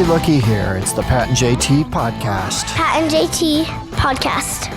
Hey, looky here. It's the Pat and JT podcast. Pat and JT podcast.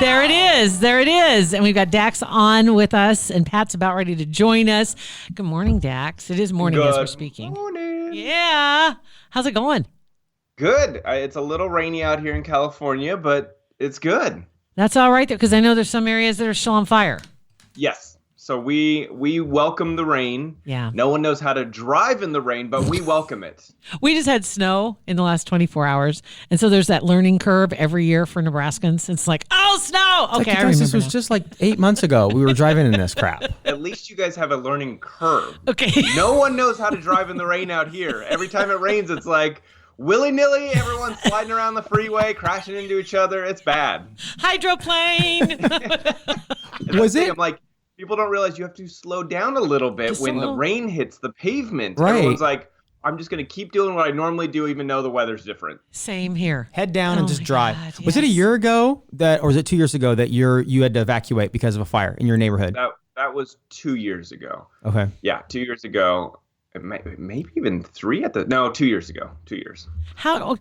There it is. There it is. And we've got Dax on with us, and Pat's about ready to join us. Good morning, Dax. It is morning as we're speaking. Good morning. Yeah. How's it going? Good. It's a little rainy out here in California, but it's good. That's all right, because I know there's some areas that are still on fire. Yes. So we welcome the rain. Yeah. No one knows how to drive in the rain, but we welcome it. We just had snow in the last 24 hours. And so there's that learning curve every year for Nebraskans. It's like, oh, snow. Okay, I remember this was just like 8 months ago. We were driving in this crap. At least you guys have a learning curve. Okay. No one knows how to drive in the rain out here. Every time it rains, it's like willy-nilly. Everyone's sliding around the freeway, crashing into each other. It's bad. Hydroplane. Was it? I'm like, people don't realize you have to slow down a little bit Just when slow. the rain hits the pavement. Right. Everyone's like, I'm just going to keep doing what I normally do, even though the weather's different. Same here. Head down and Oh just my drive. God, Was it a yes. year ago or was it 2 years ago that you had to evacuate because of a fire in your neighborhood? That was 2 years ago. Okay. Yeah, 2 years ago. Maybe even 2 years ago. 2 years.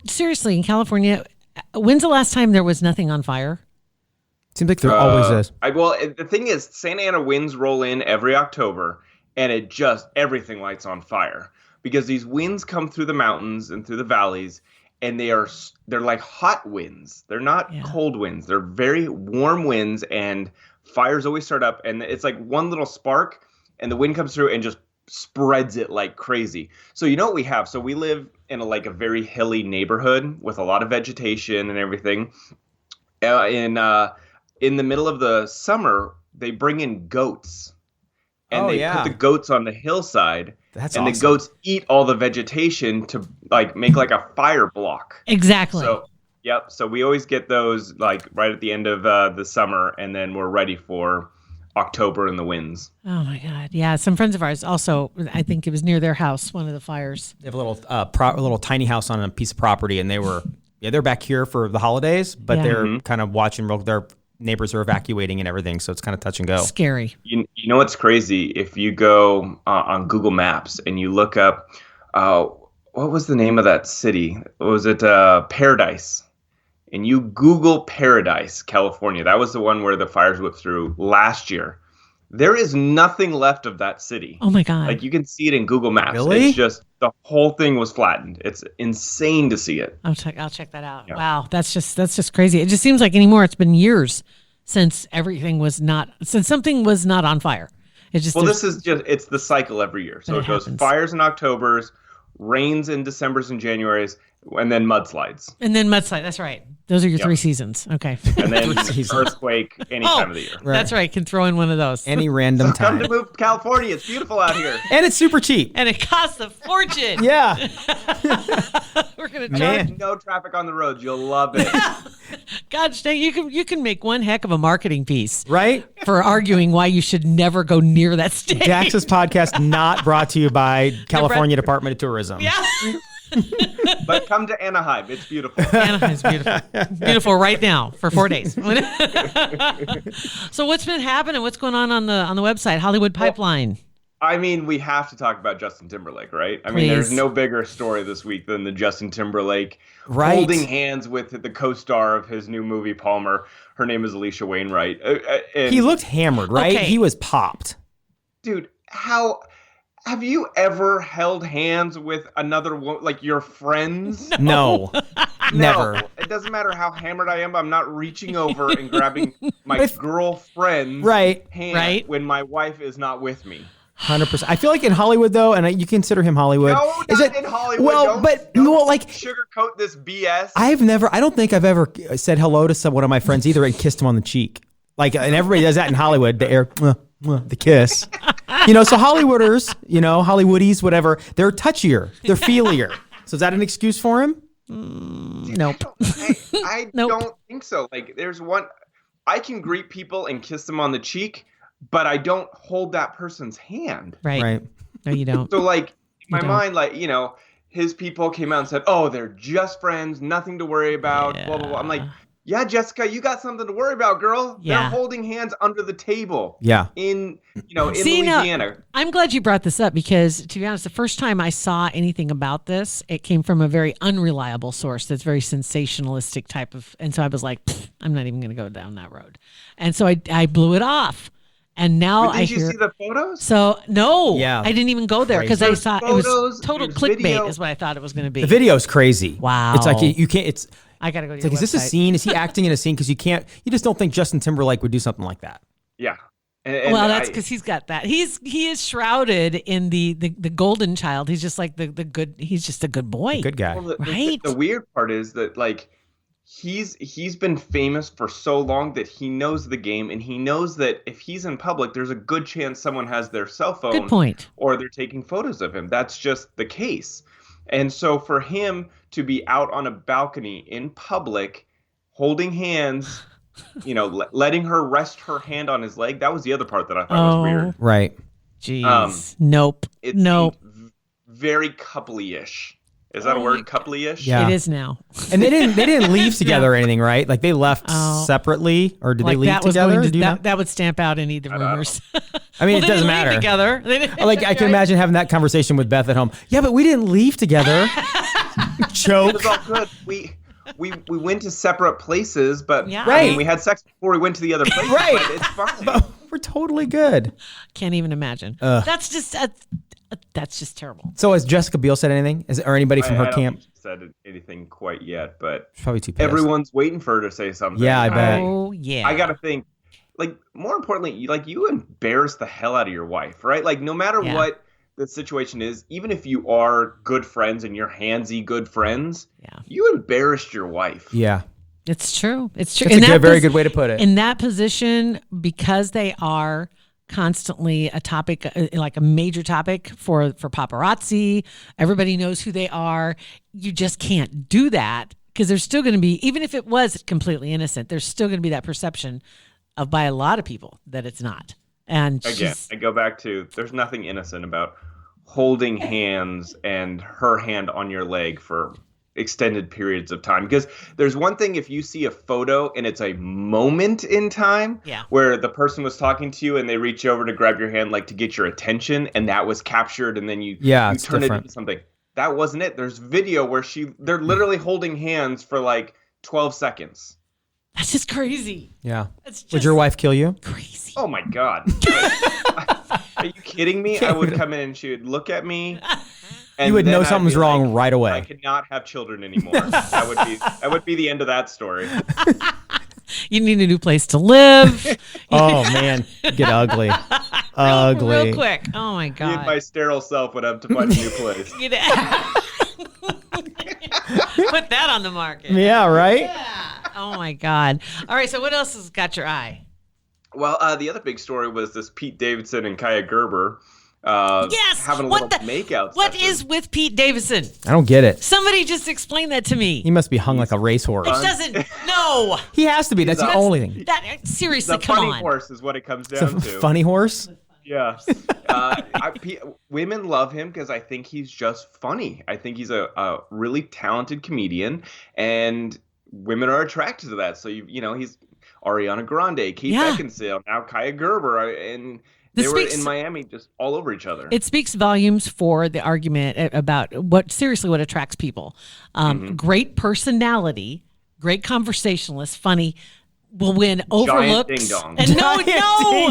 Seriously, in California, when's the last time there was nothing on fire? Seems like there always is. The thing is, Santa Ana winds roll in every October, and everything lights on fire. Because these winds come through the mountains and through the valleys, and they're like hot winds. They're not cold winds. They're very warm winds, and fires always start up. And it's like one little spark, and the wind comes through and just spreads it like crazy. So you know what we have? So we live in a very hilly neighborhood with a lot of vegetation and everything. In the middle of the summer, they bring in goats. And put the goats on the hillside. That's and awesome. the goats eat all the vegetation to make like a fire block. Exactly. So, yep. So we always get those like right at the end of the summer, and then we're ready for October and the winds. Oh my God. Yeah. Some friends of ours also, I think it was near their house, one of the fires. They have a little tiny house on a piece of property, and they're back here for the holidays, but they're kind of watching their neighbors are evacuating and everything, so it's kind of touch and go. Scary. You know what's crazy? If you go on Google Maps and you look up, what was the name of that city? Was it Paradise? And you Google Paradise, California. That was the one where the fires whipped through last year. There is nothing left of that city. Oh my God. Like you can see it in Google Maps. Really? It's just the whole thing was flattened. It's insane to see it. I'll check that out. Yeah. Wow. That's just crazy. It just seems like anymore. It's been years since something was not on fire. It's It's the cycle every year. So it goes happens. fires in Octobers, rains in Decembers and Januaries, and then mudslides. And then mudslide. That's right. Those are your 3 seasons. Okay. And then earthquake any time of the year. That's right. Can throw in one of those. Any random Come time. to move to California. It's beautiful out here. And it's super cheap. And it costs a fortune. Yeah. We're gonna Man. charge. No traffic on the roads. You'll love it. God dang, you can make one heck of a marketing piece Right? for arguing why you should never go near that state. Dax's podcast not brought to you by California Department of Tourism. Yeah. But come to Anaheim. It's beautiful. Anaheim's beautiful. Beautiful right now for 4 days. So what's been happening? What's going on the website? Hollywood Pipeline. I mean, we have to talk about Justin Timberlake, right? I Please. mean, there's no bigger story this week than the Justin Timberlake Right. holding hands with the co-star of his new movie, Palmer. Her name is Alicia Wainwright. And He looked hammered, right? Okay. He was popped. dude, have you ever held hands with another woman, like your friends? No. Never. No, it doesn't matter how hammered I am. I'm not reaching over and grabbing my girlfriend's hand Right. when my wife is not with me. 100%. I feel like in Hollywood, though, and you consider him Hollywood. No, not in Hollywood. Well, Don't like, sugarcoat this BS. I don't think I've ever said hello to one of my friends either and kissed him on the cheek. Like, and everybody does that in Hollywood, the kiss. So Hollywooders, Hollywoodies, whatever, they're touchier, they're feelier. So is that an excuse for him? Nope. I Nope. don't think so. Like, there's one, I can greet people and kiss them on the cheek, but I don't hold that person's hand. Right. No, you don't. So, like, in my don't. mind, like, his people came out and said, oh, they're just friends, nothing to worry about, blah, blah, blah. I'm like, yeah, Jessica, you got something to worry about, girl. Yeah. They're holding hands under the table. Yeah. In See, Louisiana. now, I'm glad you brought this up because, to be honest, the first time I saw anything about this, it came from a very unreliable source that's very sensationalistic type of. And so I was like, I'm not even going to go down that road. And so I blew it off. And now But did you see the photos? So, no, Yeah. I didn't even go there because I There's thought it was photos, total there's clickbait video. is what I thought it was going to be. The video's crazy. Wow. It's like you can't. It's I got to go to like, your is this a website. scene? Is he acting in a scene? Because you can't. You just don't think Justin Timberlake would do something like that. Yeah. And Well, that's because he's got that. He is shrouded in the golden child. He's just like the good. He's just a good boy. Good guy. Well, Right? The weird part is that like he's been famous for so long that he knows the game, and he knows that if he's in public, there's a good chance someone has their cell phone. Good point. Or they're taking photos of him. That's just the case. And so for him to be out on a balcony in public, holding hands, letting her rest her hand on his leg, that was the other part that I thought was weird. Right. Jeez. Nope. It Nope. seemed very coupley-ish. Is that a word, coupley-ish? Yeah. It is now. And they didn't leave together or anything, right? Like they left separately, or did they leave that was together? going Do you know? that would stamp out any of the rumors. I mean, Well, it they doesn't didn't leave matter. Together. They didn't- Like I can imagine having that conversation with Beth at home. Yeah, but we didn't leave together. It Choke. was all good. We went to separate places, but Yeah. I Right. mean, we had sex before we went to the other place. Right. But it's fine. But we're totally good. Can't even imagine. That's just terrible. So has Jessica Biel said anything? Or anybody from I her don't camp? think she said anything quite yet, but She's probably too pissed. everyone's waiting for her to say something. Yeah, I bet. Oh yeah. I gotta think. Like, more importantly, you embarrass the hell out of your wife, right? Like, no matter Yeah. what the situation is, even if you are good friends and you're handsy good friends, Yeah. you embarrassed your wife. Yeah. It's true. It's true. That's a very good way to put it. In that position, because they are constantly a topic, like a major topic for paparazzi, everybody knows who they are. You just can't do that because there's still going to be, even if it was completely innocent, there's still going to be that perception by a lot of people that it's not. And Again, I go back to there's nothing innocent about holding hands and her hand on your leg for extended periods of time. Because there's one thing if you see a photo and it's a moment in time where the person was talking to you and they reach over to grab your hand like to get your attention and that was captured and then you turn different. it into something. That wasn't it. There's video where they're literally holding hands for like 12 seconds. that's just crazy. Yeah. That's just Would your wife kill you? crazy. Oh my God. Are you kidding me? I would come in and she would look at me. And You would then know I'd something's be wrong like, right away. I could not have children anymore. That would be the end of that story. You need a new place to live. Oh man, get ugly. Ugly. Real quick. Oh my Me and God. my sterile self would have to find a new place. Put that on the market. Yeah, right? Yeah. Oh my God. All right. So what else has got your eye? Well, the other big story was this Pete Davidson and Kaya Gerber Yes. having a What little the- makeout What session. is with Pete Davidson? I don't get it. Somebody just explain that to me. He must be hung like a racehorse. It doesn't. No. He has to be. That's the only thing. That seriously. The Come funny on. horse is what it comes It's a down to. funny horse. Yeah. Women love him because I think he's just funny. I think he's a really talented comedian, and women are attracted to that. So, he's Ariana Grande, Kate Yeah. Beckinsale, now Kaya Gerber, and This they were speaks- in Miami just all over each other. It speaks volumes for the argument about what attracts people. Great personality, great conversationalist, funny, will win overlooks. ding-dong. And no, Giant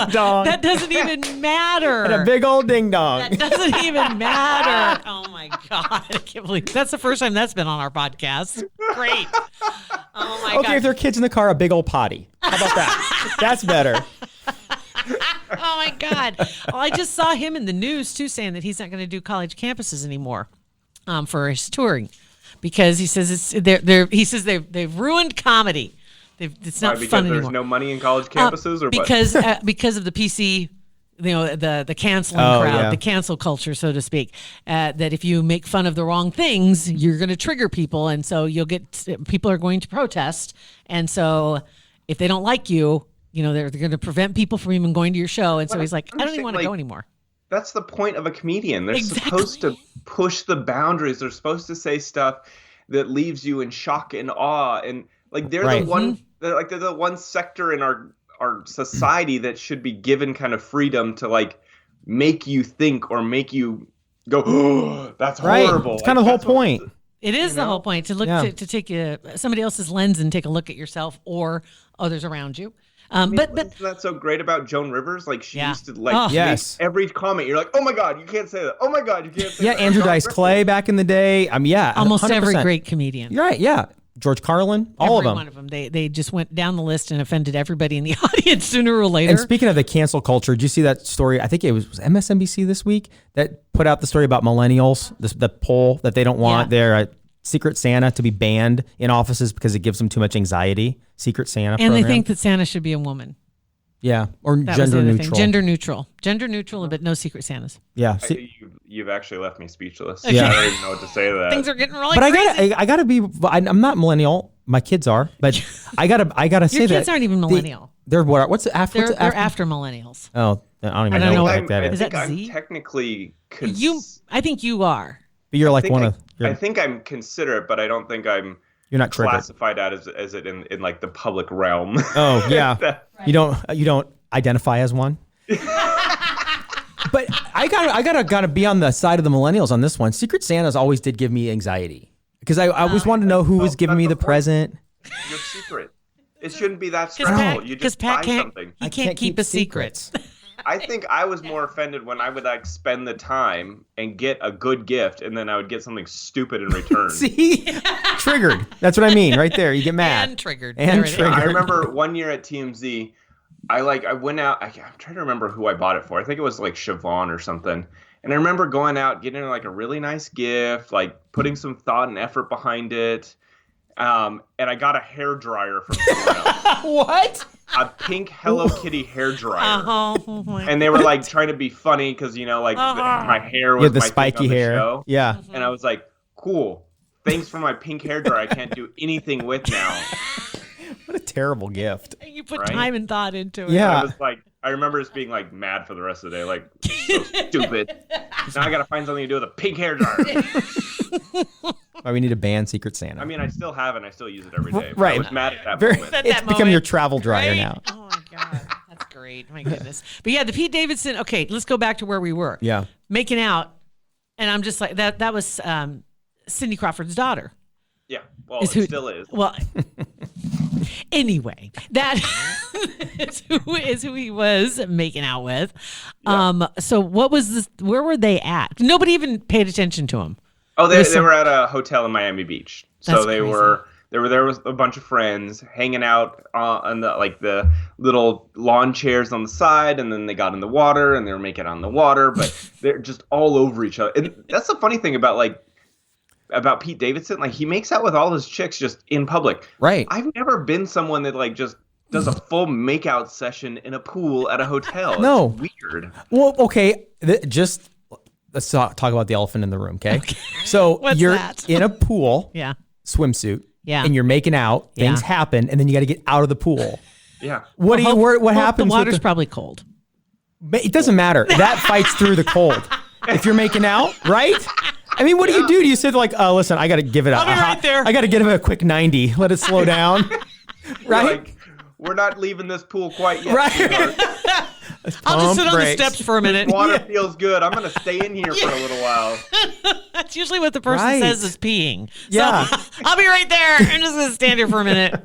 ding-dong. that doesn't even matter. And a big old ding dong. That doesn't even matter. Oh my God. I can't believe that's the first time that's been on our podcast. Great. Oh my Okay, God. if there are kids in the car, a big old potty. How about that? That's better. Oh my God. Well, I just saw him in the news too saying that he's not going to do college campuses anymore for his touring because he says they've ruined comedy. It's not because fun there's anymore. no money in college campuses, or because because of the PC, the canceling crowd, yeah. the cancel culture, so to speak. That if you make fun of the wrong things, you're going to trigger people, and so people are going to protest, and so if they don't like you, they're going to prevent people from even going to your show, and so he's like, I don't even want to go anymore. That's the point of a comedian. They're Exactly. supposed to push the boundaries. They're supposed to say stuff that leaves you in shock and awe. And like they're Right. the one they're the one sector in our society that should be given kind of freedom to like make you think or make you go, oh, that's horrible. It's kind of the whole point. It is the whole point to look to take somebody else's lens and take a look at yourself or others around you. But isn't that so great about Joan Rivers? Like she used to like make every comment. You're like, oh my God, you can't say that. Oh my God, you can't say that. Yeah, Andrew Dice Clay back in the day. Almost 100%. every great comedian. Right, yeah. George Carlin, all of them. Every one of them. They just went down the list and offended everybody in the audience sooner or later. And speaking of the cancel culture, did you see that story? I think it was MSNBC this week that put out the story about millennials, the poll that they don't want their Secret Santa to be banned in offices because it gives them too much anxiety. Secret Santa And program. they think that Santa should be a woman. Yeah, or That was gender the other neutral. thing. Gender neutral, but no Secret Santas. Yeah. You've actually left me speechless. Yeah. I don't even know what to say to that. Things are getting really But crazy. I gotta be. I'm not millennial. My kids are, but I gotta say Your that kids aren't even millennial. they're what? What's the after? They're after millennials. Oh, I don't even I don't know know what what- that I is. Is think that I'm Z? technically I think you are. But you're like one of. I think I'm considerate, but I don't think I'm You're not triggered. classified as it in like the public realm. Oh yeah. You don't identify as one. But I gotta be on the side of the millennials on this one. Secret Santas always did give me anxiety because I always wanted to know who was giving me the present. Your secret. It shouldn't be that stressful. You just Pat buy can't, something. he can't keep a secret. secrets. I think I was more offended when I would like spend the time and get a good gift, and then I would get something stupid in return. See, triggered. That's what I mean, right there. You get mad And triggered. And There it is. triggered. I remember one year at TMZ, I went out. I'm trying to remember who I bought it for. I think it was like Siobhan or something. And I remember going out, getting like a really nice gift, like putting some thought and effort behind it. And I got a hair dryer from someone else. What? A pink Hello Kitty hair dryer. Oh, my And they were like trying to be funny because, my hair was The my spiky thing on the hair. show. Yeah. And I was like, cool. Thanks for my pink hair dryer I can't do anything with now. What a terrible gift. You put Right? time and thought into it. Yeah. I was like, I remember just being like mad for the rest of the day, like so stupid. Now I gotta find something to do with a pink hair dryer. Why we need to ban Secret Santa. I mean, I still have it. And I still use it every day. But Right. I was mad at that Very, moment. At it's that become moment, your travel dryer right? now. Oh my God. That's great. My goodness. But yeah, the Pete Davidson. Okay, let's go back to where we were. Yeah. Making out. And I'm just like, that was Cindy Crawford's daughter. Yeah. Well, Is it who- still is. Well, anyway, that is who he was making out with. So what was this? Where were they at? Nobody even paid attention to him. Oh, they were at a hotel in Miami Beach. So That's they crazy. were there with a bunch of friends hanging out on the little lawn chairs on the side, and then they got in the water and they were making out on the water, but they're just all over each other. And that's the funny thing about Pete Davidson. Like, he makes out with all his chicks just in public. Right. I've never been someone that like just does a full makeout session in a pool at a hotel. No. It's weird. Well, okay. Let's talk about the elephant in the room, okay? So What's you're that? in a pool Yeah. swimsuit, Yeah. and you're making out. Things Yeah. happen, and then you got to get out of the pool. Yeah. What happens? The water's with probably cold. It doesn't matter. That fights through the cold. If you're making out, right? I mean, what do you do? Do you say like, oh, listen, I got to give it I'll be right there. I got to give it a quick 90. Let it slow down. Right? Like, we're not leaving this pool quite yet. Right. sweetheart. I'll just sit on the brakes. steps for a minute. Water feels good. I'm gonna stay in here for a little while. That's usually what the person Right. says is peeing. Yeah. So, I'll be right there. I'm just going to stand here for a minute.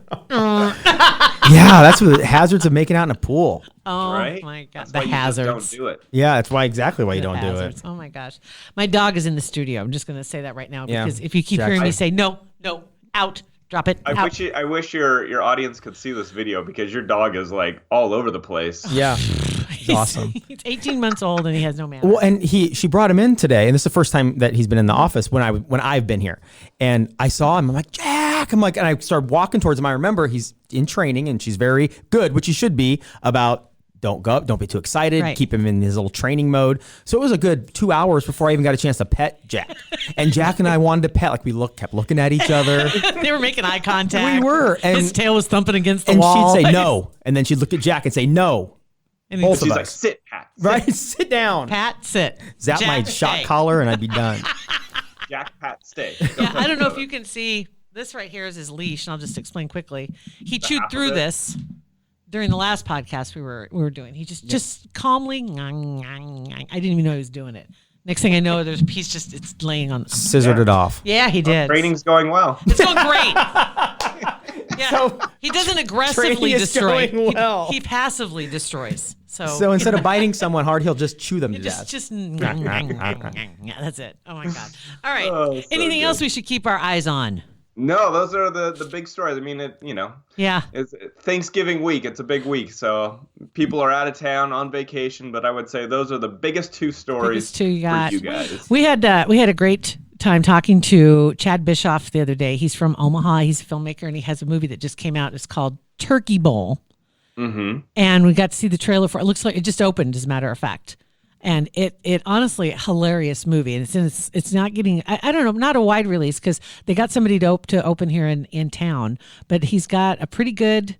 Yeah, that's what the hazards of making out in a pool. Oh, Right? my God. That's The why you just hazards. don't do it. Yeah, that's exactly why you The don't do hazards. it. Oh, my gosh. My dog is in the studio. I'm just going to say that right now Yeah. because if you keep Jack- hearing me say, no, out, drop it, out. I wish your audience could see this video because your dog is like all over the place. Yeah. It's awesome. He's 18 months old and he has no manners. Well, and she brought him in today, and this is the first time that he's been in the office when I've been here. And I saw him. I'm like, Jack. And I started walking towards him. I remember he's in training, and she's very good, which he should be, about don't go up, don't be too excited, Right. keep him in his little training mode. So it was a good 2 hours before I even got a chance to pet Jack. And Jack and I wanted to pet, kept looking at each other. They were making eye contact. We were, and- his tail was thumping against the And wall. she'd say no, and then she'd look at Jack and say no. And Both She's of like, us. sit, Pat. Sit. Right? Sit down. Pat, sit. Zap Jack, my shot stay. collar, and I'd be done. Jack, Pat, stay. Yeah, I don't know if you can see This right here is his leash, and I'll just explain quickly. He chewed half through of it? this during the last podcast we were doing. He just calmly. I didn't even know he was doing it. Next thing I know, there's a piece it's laying on. Scissored it off. Yeah, he did. Training's going well. It's going great. Yeah, So, he doesn't aggressively training is destroy. going well. He passively destroys. So instead of biting someone hard, he'll just chew them to death. Yeah, that's it. Oh my god! All right. Oh, so Anything good. else we should keep our eyes on? No, those are the big stories. I mean, Yeah. it's Thanksgiving week. It's a big week, so people are out of town on vacation. But I would say those are the biggest two stories Biggest two you got. for you guys. We had a great time talking to Chad Bischoff the other day. He's from Omaha. He's a filmmaker, and he has a movie that just came out. It's called Turkey Bowl. Mm-hmm. And we got to see the trailer for it. It looks like it just opened, as a matter of fact. And it honestly, hilarious movie. And it's not getting, I don't know, not a wide release because they got somebody to open here in town. But he's got a pretty good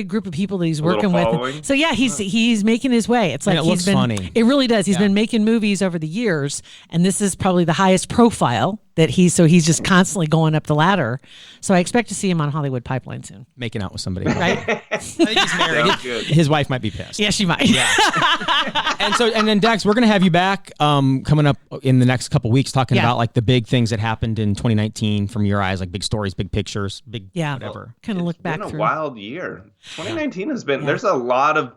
group of people that he's working following. with. So yeah, he's making his way. It's like And it looks funny. It really does. He's been making movies over the years, and this is probably the highest profile that he's just constantly going up the ladder. So I expect to see him on Hollywood Pipeline soon. Making out with somebody. Right? I think he's married. Sounds good. His wife might be pissed. Yeah, she might. And then Dax, we're gonna have you back coming up in the next couple weeks talking Yeah. about like the big things that happened in 2019 from your eyes, like big stories, big pictures, big whatever. Kind of look It's back been a through. wild year. 2019 has been. There's a lot of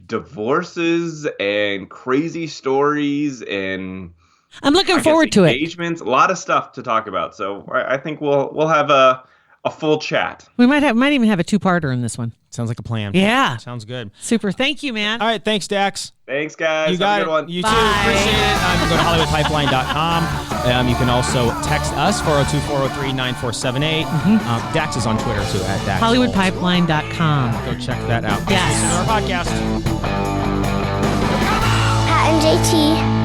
divorces and crazy stories and I'm looking forward to it. engagements. A lot of stuff to talk about. So I think we'll have a full chat. We might even have a two-parter in this one. Sounds like a plan. Yeah. Sounds good. Super. Thank you, man. All right, thanks, Dax. Thanks, guys. You got have a good it. one. You Bye. too. Appreciate it. You can go to HollywoodPipeline.com. You can also text us 402-403-9478. Dax is on Twitter too at Dax Holt. HollywoodPipeline.com. Go check that out. Yes. Listen to our podcast. Pat and JT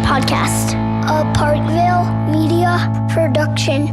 Podcast. A Parkville Media Production.